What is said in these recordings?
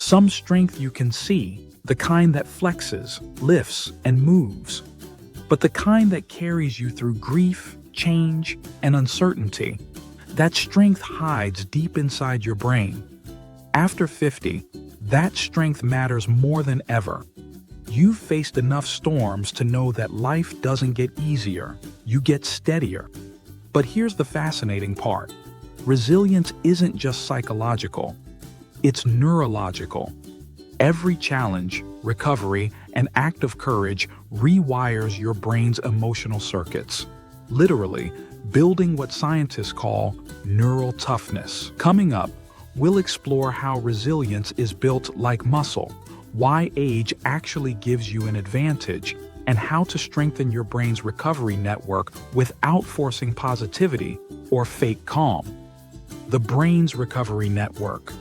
Some strength you can see, the kind that flexes, lifts, and moves. But the kind that carries you through grief, change, and uncertainty, that strength hides deep inside your brain. After 50, that strength matters more than ever. You've faced enough storms to know that life doesn't get easier, you get steadier. But here's the fascinating part. Resilience isn't just psychological, it's neurological. Every challenge, recovery, and act of courage rewires your brain's emotional circuits, literally building what scientists call neural toughness. Coming up, we'll explore how resilience is built like muscle, why age actually gives you an advantage, and how to strengthen your brain's recovery network without forcing positivity or fake calm. The brain's recovery network.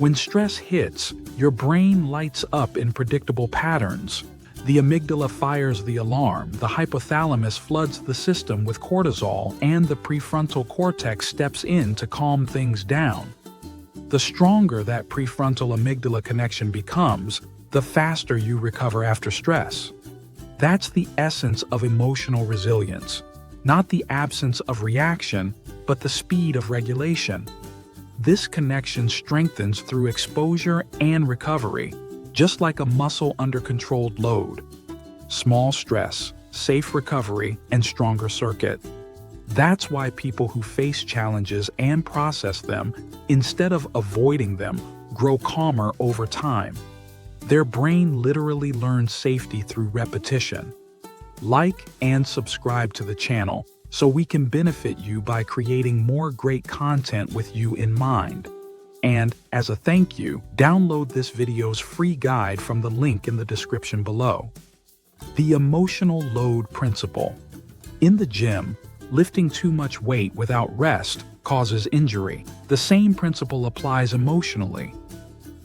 When stress hits, your brain lights up in predictable patterns. The amygdala fires the alarm, the hypothalamus floods the system with cortisol, and the prefrontal cortex steps in to calm things down. The stronger that prefrontal amygdala connection becomes, the faster you recover after stress. That's the essence of emotional resilience. Not the absence of reaction, but the speed of regulation. This connection strengthens through exposure and recovery, just like a muscle under controlled load. Small stress, safe recovery, and stronger circuit. That's why people who face challenges and process them, instead of avoiding them, grow calmer over time. Their brain literally learns safety through repetition. Like and subscribe to the channel so we can benefit you by creating more great content with you in mind. And, as a thank you, download this video's free guide from the link in the description below. The emotional load principle. In the gym, lifting too much weight without rest causes injury. The same principle applies emotionally.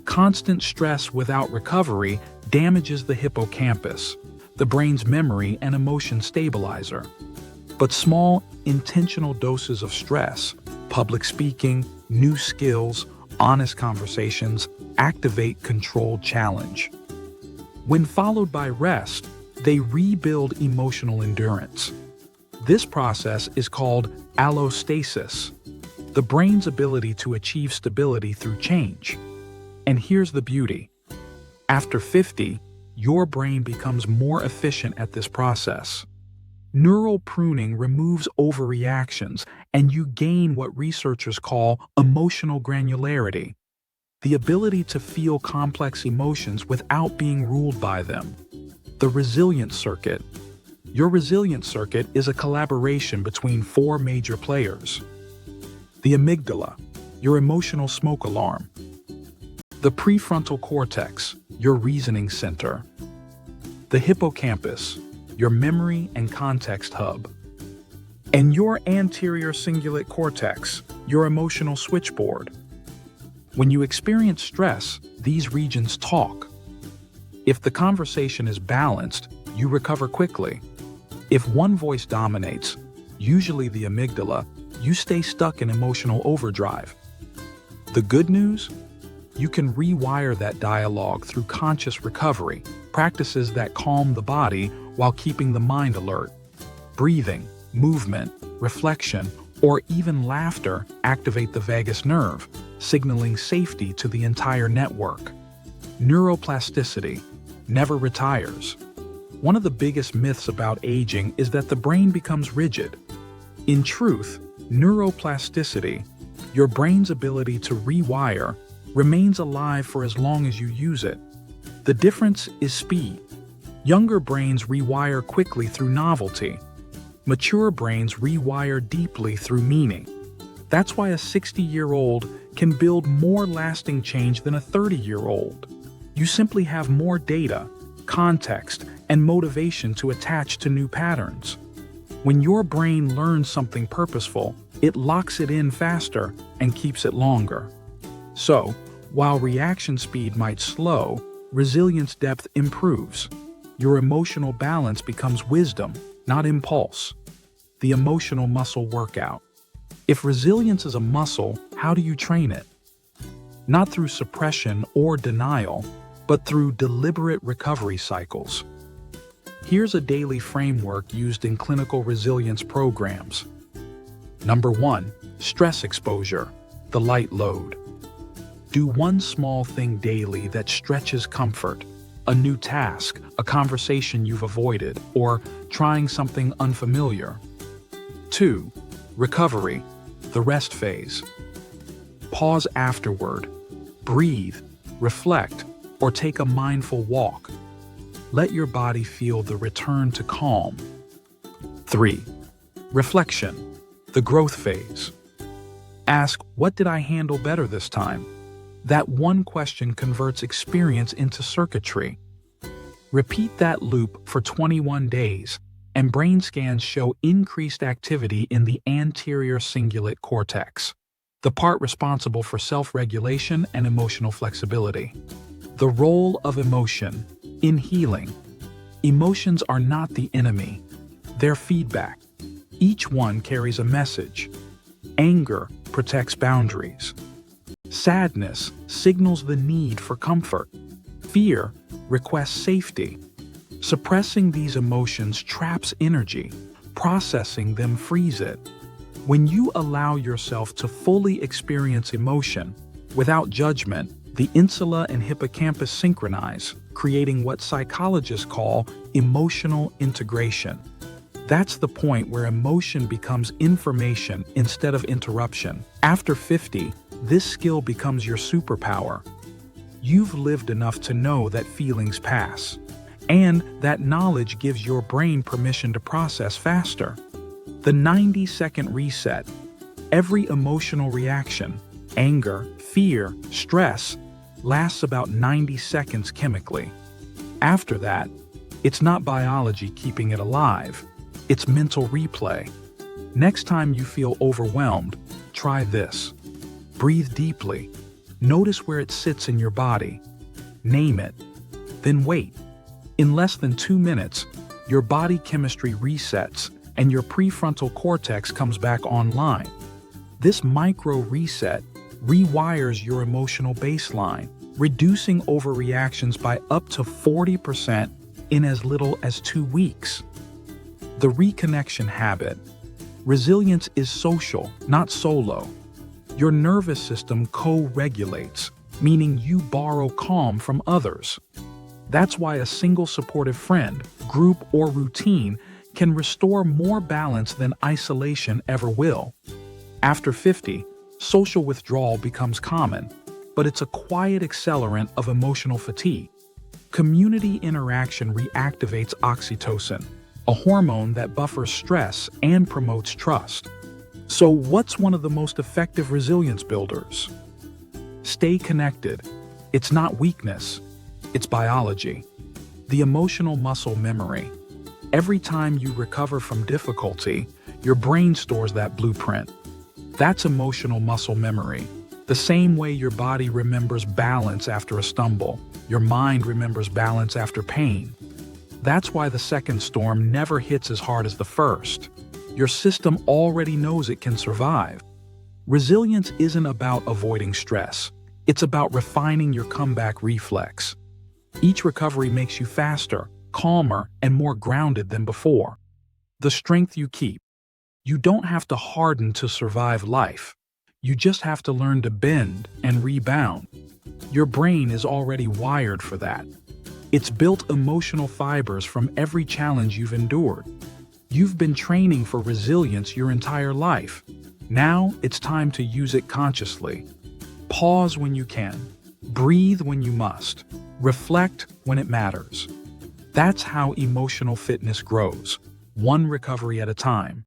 Constant stress without recovery damages the hippocampus, the brain's memory and emotion stabilizer. But small, intentional doses of stress, public speaking, new skills, honest conversations, activate controlled challenge. When followed by rest, they rebuild emotional endurance. This process is called allostasis, the brain's ability to achieve stability through change. And here's the beauty. After 50, your brain becomes more efficient at this process. Neural pruning removes overreactions, and you gain what researchers call emotional granularity, the ability to feel complex emotions without being ruled by them. The resilience circuit. Your resilience circuit is a collaboration between 4 major players. The amygdala, your emotional smoke alarm. The prefrontal cortex, your reasoning center. The hippocampus, your memory and context hub. And your anterior cingulate cortex, your emotional switchboard. When you experience stress, these regions talk. If the conversation is balanced, you recover quickly. If one voice dominates, usually the amygdala, you stay stuck in emotional overdrive. The good news? You can rewire that dialogue through conscious recovery, practices that calm the body while keeping the mind alert. Breathing, movement, reflection, or even laughter activate the vagus nerve, signaling safety to the entire network. Neuroplasticity never retires. One of the biggest myths about aging is that the brain becomes rigid. In truth, neuroplasticity, your brain's ability to rewire, remains alive for as long as you use it. The difference is speed. Younger brains rewire quickly through novelty. Mature brains rewire deeply through meaning. That's why a 60-year-old can build more lasting change than a 30-year-old. You simply have more data, context, and motivation to attach to new patterns. When your brain learns something purposeful, it locks it in faster and keeps it longer. So, while reaction speed might slow, resilience depth improves. Your emotional balance becomes wisdom, not impulse. The emotional muscle workout. If resilience is a muscle, how do you train it? not through suppression or denial, but through deliberate recovery cycles. Here's a daily framework used in clinical resilience programs. Number 1, stress exposure, the light load. Do one small thing daily that stretches comfort, a new task, a conversation you've avoided, or trying something unfamiliar. 2, recovery, the rest phase. Pause afterward, breathe, reflect, or take a mindful walk. Let your body feel the return to calm. 3, reflection, the growth phase. Ask, what did I handle better this time? That one question converts experience into circuitry. Repeat that loop for 21 days, and brain scans show increased activity in the anterior cingulate cortex, the part responsible for self-regulation and emotional flexibility. The role of emotion in healing. Emotions are not the enemy. They're feedback. Each one carries a message. Anger protects boundaries. Sadness signals the need for comfort. Fear requests safety. Suppressing these emotions traps energy. Processing them frees it. When you allow yourself to fully experience emotion without judgment, the insula and hippocampus synchronize, creating what psychologists call emotional integration. That's the point where emotion becomes information instead of interruption. After 50, this skill becomes your superpower. You've lived enough to know that feelings pass, and that knowledge gives your brain permission to process faster. The 90-second reset. Every emotional reaction, anger, fear, stress, lasts about 90 seconds chemically. After that, it's not biology keeping it alive, it's mental replay. Next time you feel overwhelmed, try this. Breathe deeply. Notice where it sits in your body. Name it. Then wait. In less than 2 minutes, your body chemistry resets and your prefrontal cortex comes back online. This micro reset rewires your emotional baseline, reducing overreactions by up to 40% in as little as 2 weeks. The reconnection habit. Resilience is social, not solo. Your nervous system co-regulates, meaning you borrow calm from others. That's why a single supportive friend, group, or routine can restore more balance than isolation ever will. After 50, social withdrawal becomes common, but it's a quiet accelerant of emotional fatigue. Community interaction reactivates oxytocin, a hormone that buffers stress and promotes trust. So what's one of the most effective resilience builders? Stay connected. It's not weakness, it's biology. The emotional muscle memory. Every time you recover from difficulty, your brain stores that blueprint. That's emotional muscle memory. The same way your body remembers balance after a stumble, your mind remembers balance after pain. That's why the second storm never hits as hard as the first. Your system already knows it can survive. Resilience isn't about avoiding stress. It's about refining your comeback reflex. Each recovery makes you faster, calmer, and more grounded than before. The strength you keep. You don't have to harden to survive life. You just have to learn to bend and rebound. Your brain is already wired for that. It's built emotional fibers from every challenge you've endured. You've been training for resilience your entire life. Now it's time to use it consciously. Pause when you can. Breathe when you must. Reflect when it matters. That's how emotional fitness grows, one recovery at a time.